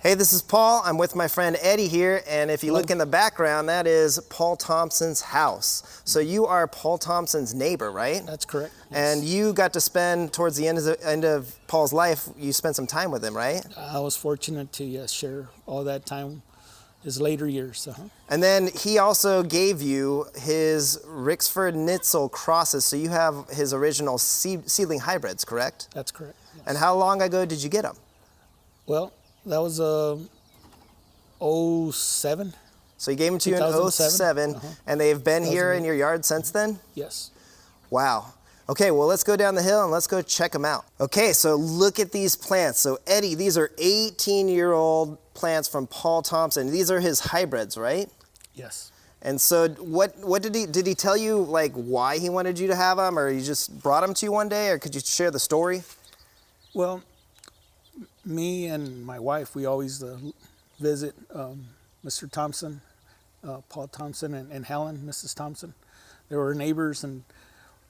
Hey, this is Paul. I'm with my friend Eddie here, and if you look in the background, that is Paul Thompson's house. So you are Paul Thompson's neighbor, right? That's correct. Yes. And you got to spend, towards the end of Paul's life, you spent some time with him, right? I was fortunate to share all that time, his later years. And then he also gave you his Rixford Nitzel crosses, so you have his original seedling hybrids, correct? That's correct. Yes. And how long ago did you get them? Well, that was 07. So he gave them to you in 07, and they've been here in your yard since then? Yes. Wow. Okay, well, let's go down the hill and let's go check them out. Okay, so look at these plants. So Eddie, these are 18-year-old plants from Paul Thompson. These are his hybrids, right? Yes. And so what did he tell you, like, why he wanted you to have them, or he just brought them to you one day, or could you share the story? Well, me and my wife, we always visit Mr. Thompson, Paul Thompson, and Helen, Mrs. Thompson. They were neighbors, and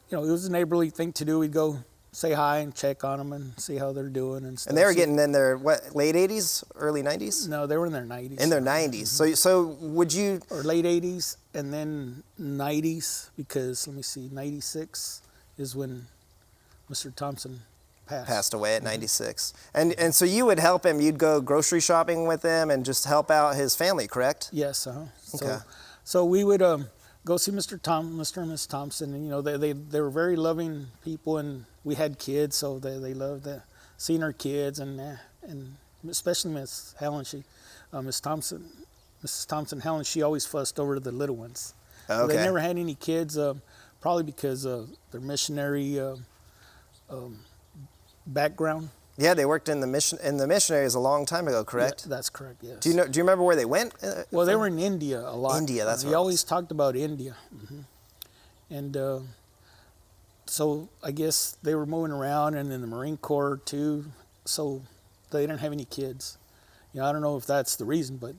it was a neighborly thing to do. We'd go say hi and check on them and see how they're doing and stuff. And they were getting in their, what, late 80s, early 90s? No, they were in their 90s. In their 90s. So would you... Or late 80s and then 90s, because, let me see, 96 is when Mr. Thompson passed away at 96. And so you would help him, you'd go grocery shopping with him and just help out his family, correct? Yes, Okay. So we would go see Mr. and Miss Thompson, and they were very loving people, and we had kids, so they loved seeing our kids, and especially Miss Helen, Mrs. Thompson, Helen, she always fussed over the little ones. Okay. They never had any kids, probably because of their missionary background. Yeah, they worked in the missionaries a long time ago, correct? Yeah, that's correct. Yes. Do you remember where they went? Well, they were in India a lot. India, that's what he always talked about India, and so I guess they were moving around, and in the Marine Corps too. So they didn't have any kids. I don't know if that's the reason, but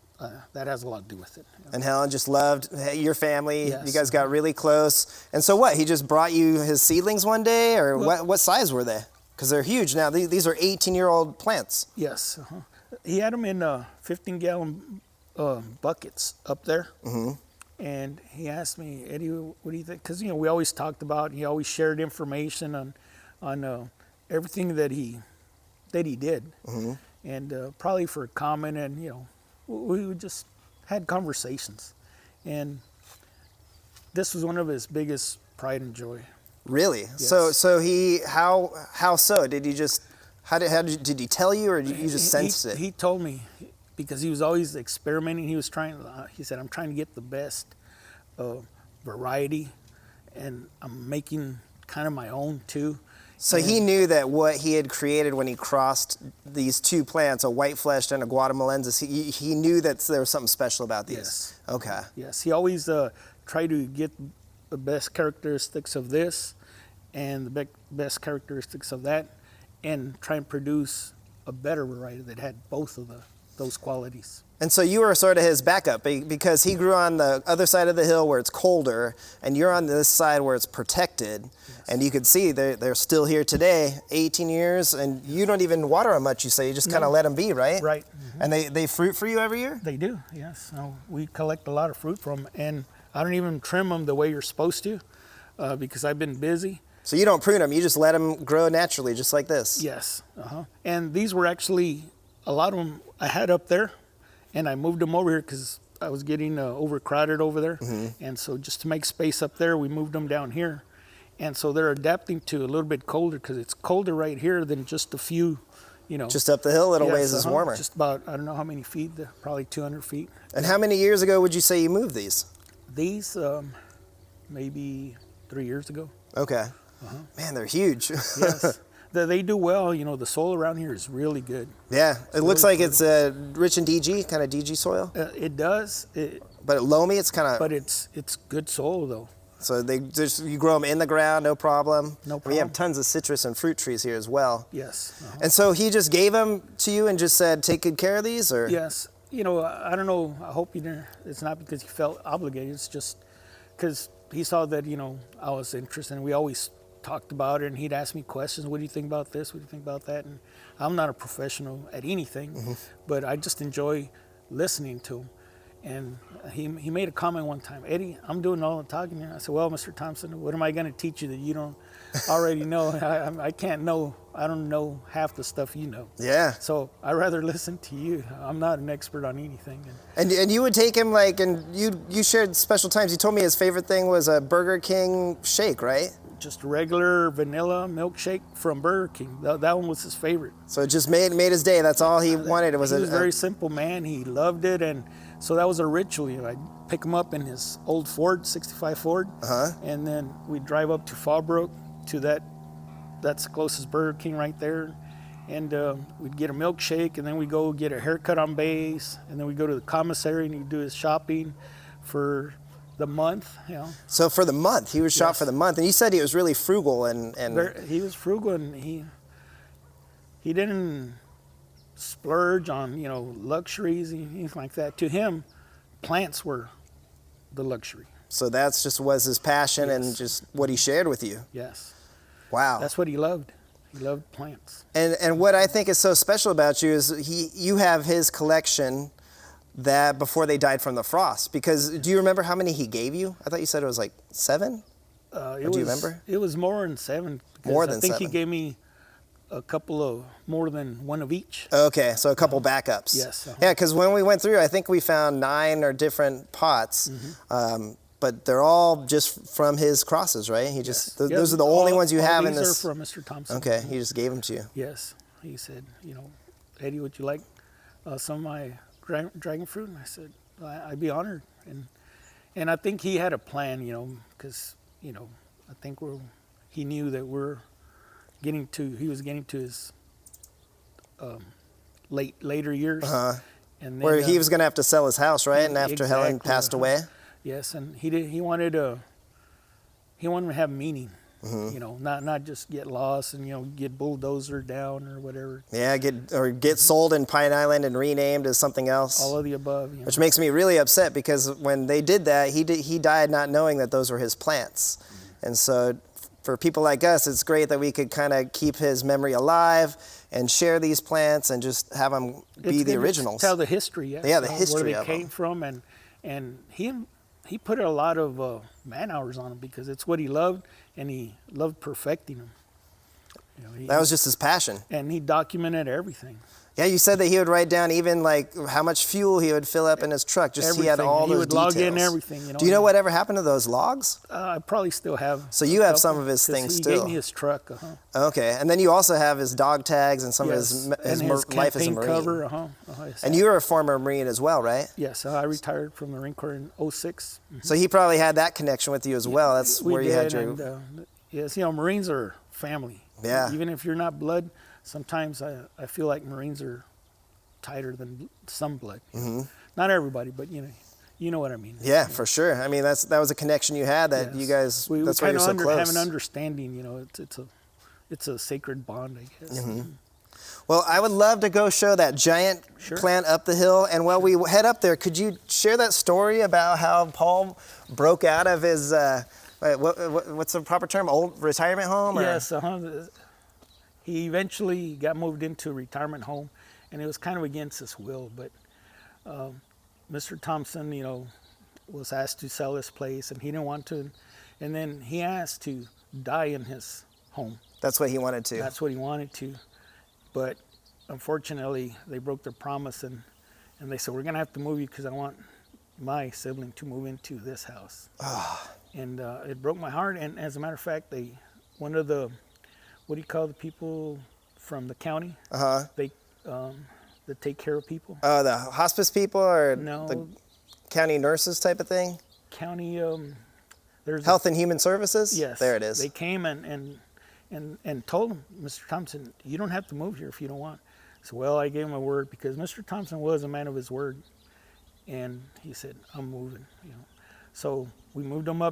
that has a lot to do with it. And Helen just loved your family. Yes. You guys got really close. And so what? He just brought you his seedlings one day, or what size were they? Because they're huge now. These are 18-year-old plants. Yes. He had them in 15-gallon buckets up there. And he asked me, Eddie, what do you think? Because, we always talked about, he always shared information on everything that he did. And probably for a comment, and, we just had conversations. And this was one of his biggest pride and joy. Really? Yes. So he, how so? Did he just, did he tell you, or did you just sense it? He told me, because he was always experimenting. He said, I'm trying to get the best variety, and I'm making kind of my own too. So he knew that what he had created when he crossed these two plants, a white-fleshed and a guatemalensis, he knew that there was something special about these. Yes. Okay. Yes, he always tried to get the best characteristics of this and the best characteristics of that, and try and produce a better variety that had both of those qualities. And so you were sort of his backup, because he grew on the other side of the hill where it's colder, and you're on this side where it's protected. Yes. And you could see they're still here today, 18 years, and you don't even water them much, you say. You just kind of let them be, right? Right. And they fruit for you every year? They do, yes. We collect a lot of fruit from them, and I don't even trim them the way you're supposed to, because I've been busy. So you don't prune them, you just let them grow naturally, just like this? Yes. And these were actually, a lot of them I had up there, and I moved them over here because I was getting overcrowded over there. And so just to make space up there, we moved them down here. And so they're adapting to a little bit colder, because it's colder right here than just a few, Just up the hill, a little ways is warmer. Just about, I don't know how many feet, probably 200 feet. And how many years ago would you say you moved these? These, maybe 3 years ago. Okay. Man, they're huge. Yes. They do well. The soil around here is really good. Yeah, it looks like it's rich in DG, kind of DG soil. It does. But loamy, it's kind of. But it's good soil though. So you grow them in the ground, no problem. No problem. We have tons of citrus and fruit trees here as well. Yes. And so he just gave them to you and just said, take good care of these, or? Yes. I don't know. I hope it's not because he felt obligated. It's just because he saw that I was interested, and we always talked about it, and he'd ask me questions. What do you think about this? What do you think about that? And I'm not a professional at anything, but I just enjoy listening to him. And he made a comment one time, Eddie, I'm doing all the talking here. I said, well, Mr. Thompson, what am I going to teach you that you don't already know? I don't know half the stuff you know. Yeah. So I'd rather listen to you. I'm not an expert on anything. And you would take him and you shared special times. You told me his favorite thing was a Burger King shake, right? Just a regular vanilla milkshake from Burger King. That one was his favorite. So it just made his day. That's all he wanted. It was he was a very simple man. He loved it, and so that was a ritual. I'd pick him up in his old Ford, 65 Ford, and then we'd drive up to Fallbrook to that's the closest Burger King right there, and we'd get a milkshake, and then we'd go get a haircut on base, and then we'd go to the commissary and he'd do his shopping for the month. So for the month, he was shot for the month, and you said he was really frugal and he was frugal, and he didn't splurge on luxuries, anything like that. To him, plants were the luxury. So that's just was his passion and just what he shared with you. Yes. Wow. That's what he loved. He loved plants. And what I think is so special about you is you have his collection that before they died from the frost. Because do you remember how many he gave you? I thought you said it was like 7. Do you remember? It was more than 7. More than 7. I think he gave me a couple of more than one of each. Okay, so a couple backups. Yes. Yeah, because when we went through, I think we found 9 or different pots. But they're all just from his crosses, right? He just those are the only ones you have in this. These are from Mr. Thompson. Okay, he just gave them to you. Yes, he said, Eddie, would you like some of my dragon fruit? And I said, I'd be honored. And I think he had a plan, because I think he knew that he was getting to his later years. And then, where he was going to have to sell his house, right? And after Helen passed away. Yes, and he wanted to have meaning, not just get lost and get bulldozer down or whatever. Yeah, get sold in Pine Island and renamed as something else. All of the above. Which makes me really upset because when they did that, he died not knowing that those were his plants. And so for people like us, it's great that we could kind of keep his memory alive and share these plants and just have them be the originals. Tell the history, the history where of they came from, and he put a lot of man hours on them because it's what he loved, and he loved perfecting them. That was just his passion. And he documented everything. Yeah, you said that he would write down even like how much fuel he would fill up in his truck. Just everything. He had all those details. He would log in everything. Do you know whatever happened to those logs? I probably still have. So you have some of his things still. He gave me his truck. Okay, and then you also have his dog tags and some of his life as a Marine. Cover. And you were a former Marine as well, right? Yes, I retired from the Marine Corps in 06. So he probably had that connection with you as well. That's where you had your. And, yes, Marines are family. Yeah. Even if you're not blood, sometimes I feel like Marines are tighter than some blood. Not everybody, but you know what I mean. Yeah, for sure. I mean, that was a connection you had that you guys. That's why you're so close. Have an understanding. It's a sacred bond, I guess. Well, I would love to go show that giant plant up the hill. And while we head up there, could you share that story about how Paul broke out of his what's the proper term? Old retirement home? Or? Yes. He eventually got moved into a retirement home. And it was kind of against his will, but Mr. Thompson, was asked to sell his place, and he didn't want to. And then he asked to die in his home. That's what he wanted to. That's what he wanted to. But unfortunately, they broke their promise, and they said, we're going to have to move you because I want my sibling to move into this house. And it broke my heart. And as a matter of fact, one of the, what do you call the people from the county? That take care of people. Oh, the hospice people or no, the county nurses type of thing? County, there's Health and Human Services? Yes. There it is. They came and told him, Mr. Thompson, you don't have to move here if you don't want. So, well, I gave him a word because Mr. Thompson was a man of his word. And he said, I'm moving, So we moved him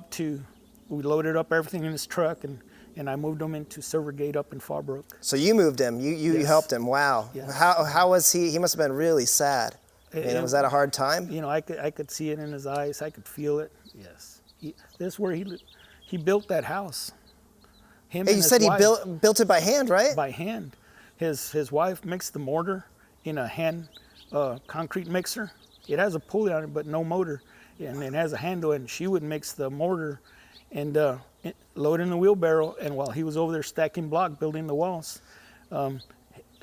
we loaded up everything in his truck and I moved him into Silvergate up in Fallbrook. So you moved him. You helped him. Wow. Yes. How was he? He must have been really sad. Was that a hard time? I could see it in his eyes. I could feel it. Yes. This is where he built that house. Him Hey, and you his said he wife, built it by hand, right? by hand. His wife mixed the mortar in a hand concrete mixer. It has a pulley on it, but no motor, and it has a handle. And she would mix the mortar and load in the wheelbarrow. And while he was over there stacking block, building the walls,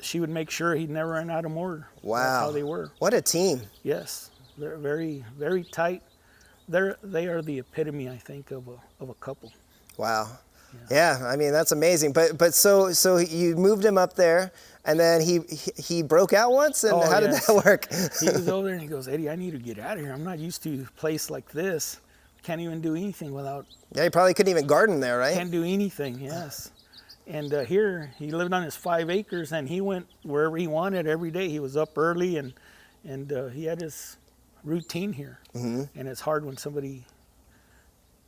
she would make sure he never ran out of mortar. Wow. That's how they were. What a team. Yes, they're very, very tight. They are the epitome, I think, of a couple. Wow. Yeah, I mean, that's amazing. But so you moved him up there, and then he broke out once, and how did that work? He was over there, and he goes, Eddie, I need to get out of here. I'm not used to a place like this. Can't even do anything without... Yeah, he probably couldn't even garden there, right? Can't do anything, yes. And here, he lived on his 5 acres, and he went wherever he wanted every day. He was up early, and he had his routine here. Mm-hmm. And it's hard when somebody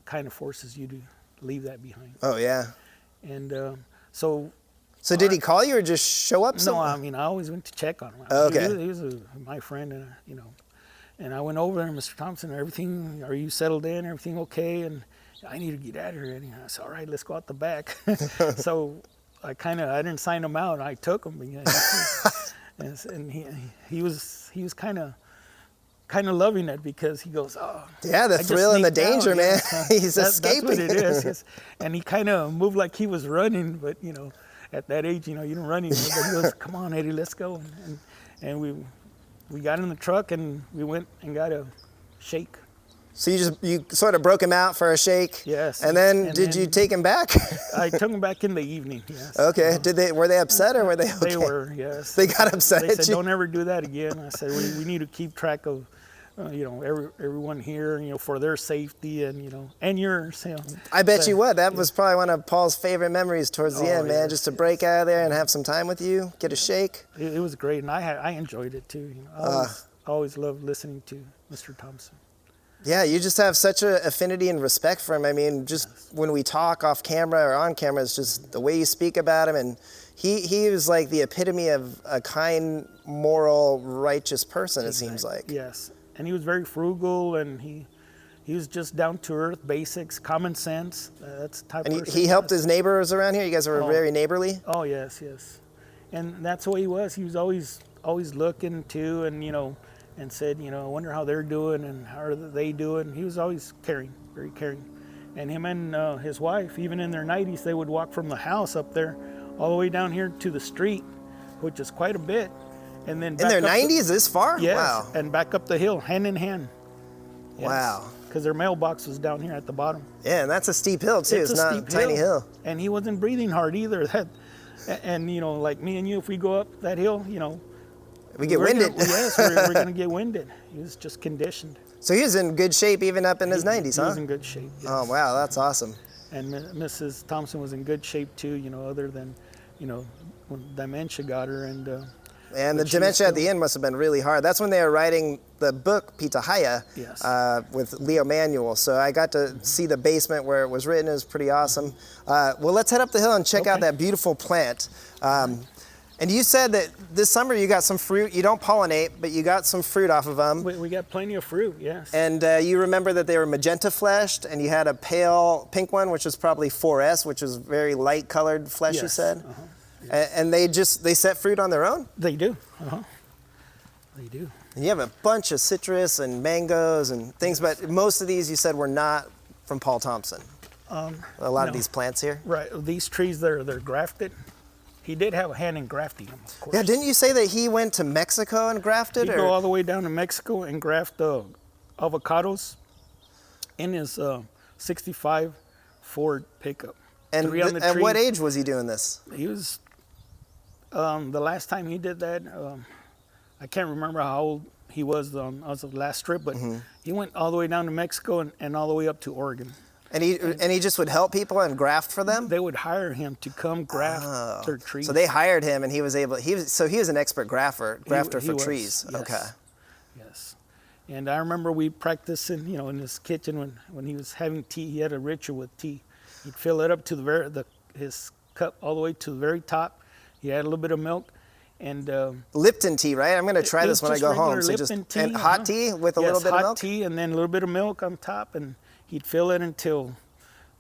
kind of forces you to leave that behind. Oh, yeah. And so did he call you or just show up No, somewhere? I mean, I always went to check on him. Oh, okay. He was my friend, and and I went over there, Mr. Thompson, everything, are you settled in, everything okay? And I need to get out of here. And I said, all right, let's go out the back. So I didn't sign him out. I took him. And he was kind of loving it, because he goes, oh. Yeah, the thrill and the danger, man. He's escaping. That's what it is. Yes. And he kind of moved like he was running, but, at that age, you don't run anymore. But he goes, come on, Eddie, let's go. And we got in the truck, and we went and got a shake. So you sort of broke him out for a shake? Yes. And then did you take him back? I took him back in the evening, yes. Okay. Were they upset, or were they okay? They were, yes. They got upset They at said, you? don't ever do that again. I said, we need to keep track of, everyone here, for their safety and yours. I bet you would. That was probably one of Paul's favorite memories towards the end, man. Just to break out of there and have some time with you, get a shake. It was great, and I enjoyed it too. I always loved listening to Mr. Thompson. Yeah, you just have such an affinity and respect for him. I mean, just when we talk off camera or on camera, it's just the way you speak about him. And he was like the epitome of a kind, moral, righteous person, it seems like. Yes, and he was very frugal, and he was just down to earth, basics, common sense. That's the type of person. And he helped his neighbors around here? You guys were very neighborly? Oh, yes. And that's the way he was. He was always looking too, and and said, I wonder how they're doing and how are they doing. He was always caring, very caring. And him and his wife, even in their 90s, they would walk from the house up there all the way down here to the street, which is quite a bit. And then in their 90s, this far? Yes, wow. And back up the hill, hand in hand. Yes. Wow. Because their mailbox was down here at the bottom. Yeah, and that's a steep hill too. It's not a tiny hill. And he wasn't breathing hard either. And like me and you, if we go up that hill, we get winded. We're going to get winded. He was just conditioned. So he was in good shape even up in his 90s, huh? He was in good shape, yes. Oh, wow, that's awesome. And Mrs. Thompson was in good shape too, other than, when dementia got her. And the dementia at the end must have been really hard. That's when they were writing the book, Pitahaya, yes. with Leo Manuel. So I got to see the basement where it was written. It was pretty awesome. Well, let's head up the hill and check out that beautiful plant. And you said that this summer you got some fruit. You don't pollinate, but you got some fruit off of them. We got plenty of fruit, yes. And you remember that they were magenta fleshed, and you had a pale pink one, which was probably 4S, which was very light colored flesh, yes. you said? Uh-huh. Yes. And they set fruit on their own? They do. Uh-huh. They do. And you have a bunch of citrus and mangoes and things, but most of these you said were not from Paul Thompson. A lot of these plants here? Right. These trees, they're grafted. He did have a hand in grafting them, of course. Yeah, didn't you say that he went to Mexico and grafted? He'd go all the way down to Mexico and graft avocados in his 65 Ford pickup. And at what age was he doing this? He was, the last time he did that, I can't remember how old he was on the last trip, but he went all the way down to Mexico and all the way up to Oregon. And he just would help people and graft for them? They would hire him to come graft their trees. So they hired him, and he was an expert grafter for trees. Yes. Okay. Yes. And I remember we practiced in his kitchen when he was having tea. He had a ritual with tea. He'd fill it up to his cup all the way to the very top. He had a little bit of milk. And Lipton tea, right? I'm going to try this when I go home. So Lipton tea, and hot tea with a little bit of milk? hot tea and then a little bit of milk on top, and he'd fill it until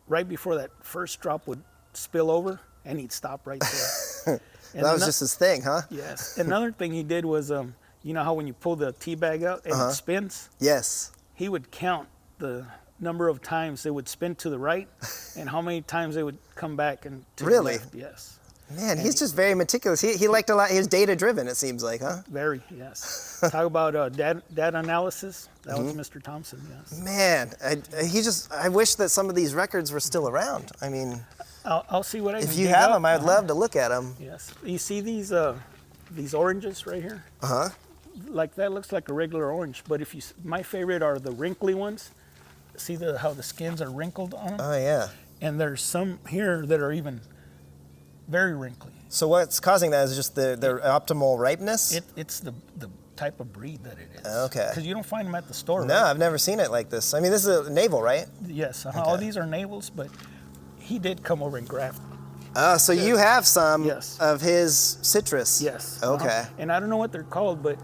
right before that first drop would spill over, and he'd stop right there. And that was just his thing, huh? Yes. Another thing he did was, you know how when you pull the tea bag out and it spins? Yes. He would count the number of times they would spin to the right and how many times they would come back and to the left. Yes. Man, he's just very meticulous. He liked a lot. He was data driven, it seems like, huh? Very, yes. Talk about data analysis. That was Mr. Thompson, yes. Man, I wish that some of these records were still around. I mean, I'll see what I can if you dig have up. them, I'd love to look at them. Yes. You see these oranges right here? Uh-huh. Like that looks like a regular orange, but my favorite are the wrinkly ones. See how the skins are wrinkled on them? Oh, yeah. And there's some here that are even very wrinkly. So what's causing that is just the optimal ripeness? It's the type of breed that it is. Okay. Because you don't find them at the store. No, right? I've never seen it like this. I mean, this is a navel, right? Yes. All these are navels, but he did come over and graft. So you have some Yes. of his citrus. Yes. Okay. And I don't know what they're called, but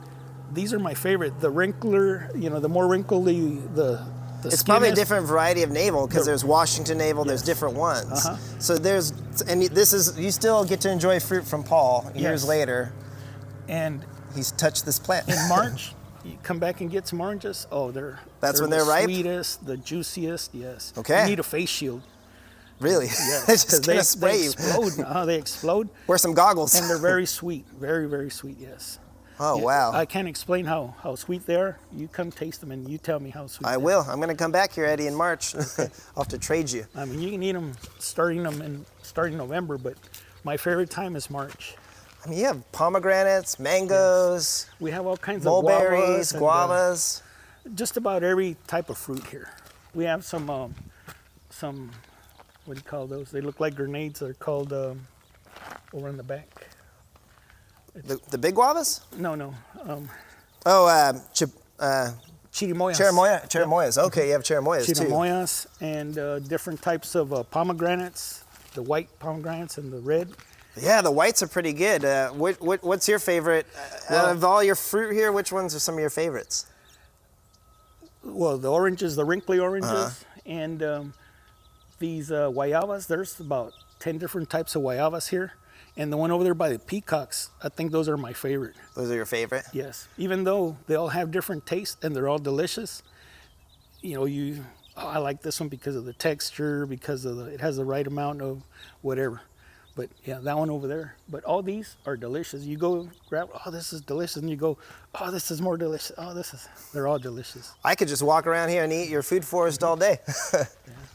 these are my favorite. The wrinkler, the more wrinkly the It's skin probably a is. different variety of navel because there's Washington navel, there's different ones. So you still get to enjoy fruit from Paul years Yes. later. And He's touched this plant. in March, you come back and get some oranges. Oh, That's when the they're ripe? sweetest, the juiciest. Yes. Okay. You need a face shield. Really? Yes. They're just gonna spray they you. explode. They explode, Wear some goggles. and they're very sweet. Very, very sweet. Yes. Oh, Yeah, wow. I can't explain how sweet they are. You come taste them and you tell me how sweet. I they will. I'm going to come back here, Eddie, in March. I'll have to trade you. Are. I mean, you can eat them starting November, but my favorite time is March. I mean, you have pomegranates, mangoes, We have all kinds of mulberries, guavas, and, guavas. just about every type of fruit here. We have some what do you call those? They look like grenades. They're called over in the back. The big guavas? No. Chirimoyas. Cherimoyas. Okay, you have cherimoyas too. Chirimoyas and different types of pomegranates, the white pomegranates and the red. Yeah, the whites are pretty good. What's your favorite? Out of all your fruit here, which ones are some of your favorites? Well, the oranges, the wrinkly oranges, and these guayabas. There's about 10 different types of guayabas here. And the one over there by the peacocks, I think those are my favorite. Those are your favorite? Yes. Even though they all have different tastes and they're all delicious, I like this one because of the texture, because of it has the right amount of whatever. But yeah, that one over there. But all these are delicious. You go grab, oh, this is delicious. And you go, oh, this is more delicious. Oh, they're all delicious. I could just walk around here and eat your food forest all day.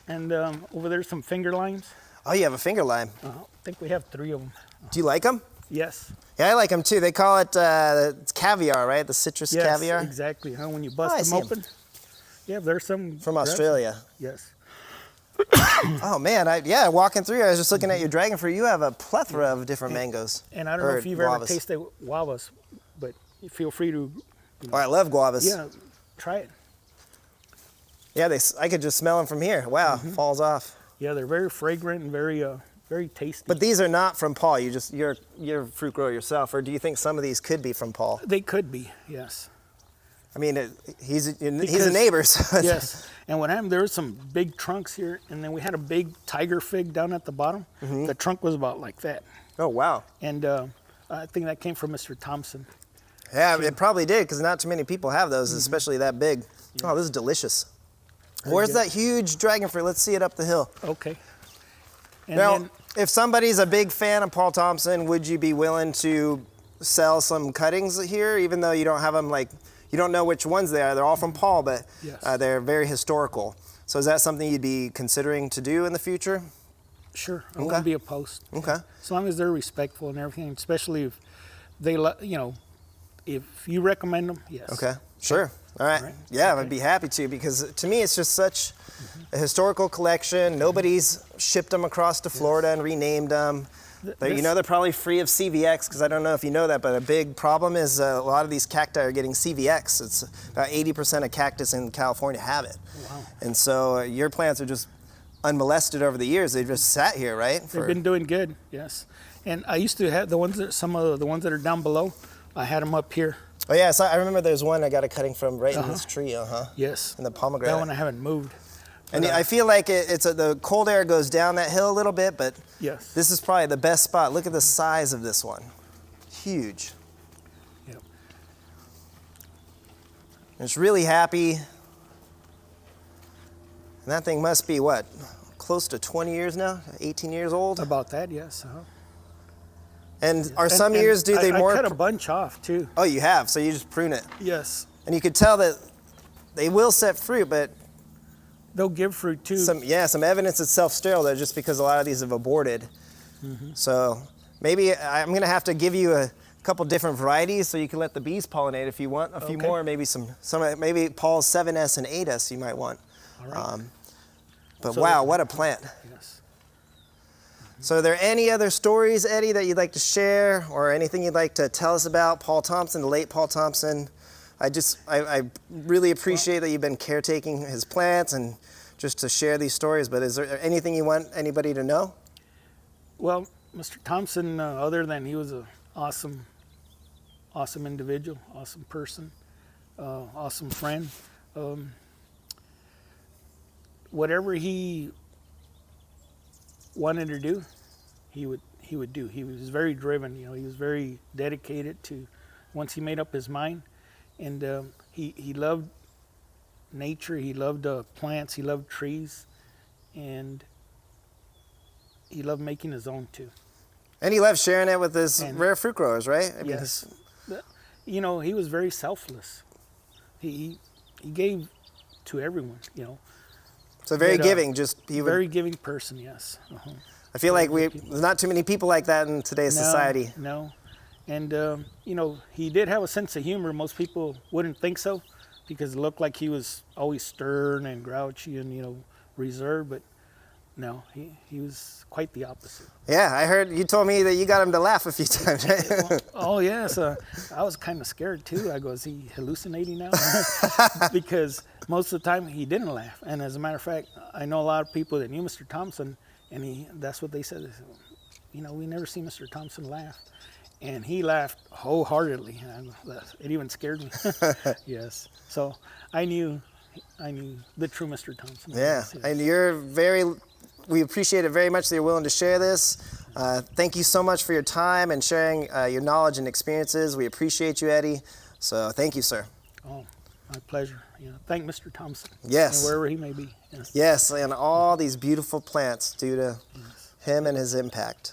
And over there's some finger limes. Oh, you have a finger lime. I think we have 3 of them. Do you like them? Yes. Yeah, I like them too. They call it it's caviar, right? The citrus Yes, caviar. exactly. When you I bust see them 'em. open. Yeah, there's some. From Australia. Yes. Oh man, walking through here, I was just looking at your dragon fruit. You have a plethora of different mangoes. And I don't know or if you've guavas. ever tasted guavas, but you feel free to. Oh, I love guavas. Yeah, try it. Yeah, I could just smell them from here. Wow, falls off. Yeah, they're very fragrant and very tasty. But these are not from Paul. You're a fruit grower yourself, or do you think some of these could be from Paul? They could be, yes. I mean, he's a neighbor. So Yes. And what happened, there were some big trunks here, and then we had a big tiger fig down at the bottom. The trunk was about like that. Oh wow. And I think that came from Mr. Thompson. Yeah, it probably did, because not too many people have those, especially that big. Oh, this is delicious. Where's that huge dragon fruit? Let's see it up the hill. Okay. And Now, then, if somebody's a big fan of Paul Thompson, would you be willing to sell some cuttings here, even though you don't have them, you don't know which ones they are? They're all from Paul, but Yes. they're very historical. So is that something you'd be considering to do in the future? sure, I wouldn't be opposed. Okay. As long as they're respectful and everything, especially if they, if you recommend them, yes. Okay. Sure. All right. Yeah, I'd be happy to, because to me it's just such a historical collection. Nobody's shipped them across to Florida and renamed them. They're probably free of CVX, because I don't know if you know that, but a big problem is a lot of these cacti are getting CVX. It's about 80% of cactus in California have it. Wow. And so your plants are just unmolested over the years. They've just sat here, right? They've been doing good, yes. And I used to have some of the ones that are down below, I had them up here. Oh yeah, so I remember there's one I got a cutting from right in this tree, Yes. in the pomegranate. That one I haven't moved. And I feel like the cold air goes down that hill a little bit, but yes, this is probably the best spot. Look at the size of this one. Huge. yep. It's really happy. And that thing must be what? Close to 20 years now? 18 years old? About that, yes. And are some years do they more? I cut a bunch off too. Oh, you have, so you just prune it. Yes. And you could tell that they will set fruit, but They'll give fruit too. some evidence it's self-sterile though, just because a lot of these have aborted. So maybe I'm gonna have to give you a couple different varieties so you can let the bees pollinate if you want a few Okay. more. Maybe maybe Paul's 7S and 8S you might want. All right. But So- wow, what a plant. Yes. So are there any other stories, Eddie, that you'd like to share or anything you'd like to tell us about Paul Thompson, the late Paul Thompson? I really appreciate that you've been caretaking his plants and just to share these stories, but is there anything you want anybody to know? Well, Mr. Thompson, other than he was an awesome individual, awesome person, awesome friend, whatever he wanted to do, he would do. He was very driven. He was very dedicated to. Once he made up his mind, and he loved nature. He loved plants. He loved trees, and he loved making his own too. And he loved sharing it with his rare fruit growers, right? I mean, Yes. He was very selfless. He gave to everyone, So very But, giving, Very giving person, yes. I feel like there's not too many people like that in today's society. No. And, he did have a sense of humor. Most people wouldn't think so because it looked like he was always stern and grouchy and, reserved. But no, he was quite the opposite. Yeah, I heard you told me that you got him to laugh a few times, right? Oh, yes. I was kind of scared too. I go, is he hallucinating now? Because most of the time he didn't laugh. And as a matter of fact, I know a lot of people that knew Mr. Thompson, and that's what they said. They said, we never see Mr. Thompson laugh. And he laughed wholeheartedly. And it even scared me. Yes. So I knew the true Mr. Thompson. Yeah, Yes. and we appreciate it very much that you're willing to share this. Thank you so much for your time and sharing your knowledge and experiences. We appreciate you, Eddie. So thank you, sir. Oh, my pleasure. Thank Mr. Thompson. Yes. And wherever he may be. Yes. Yes, and all these beautiful plants due to him and his impact.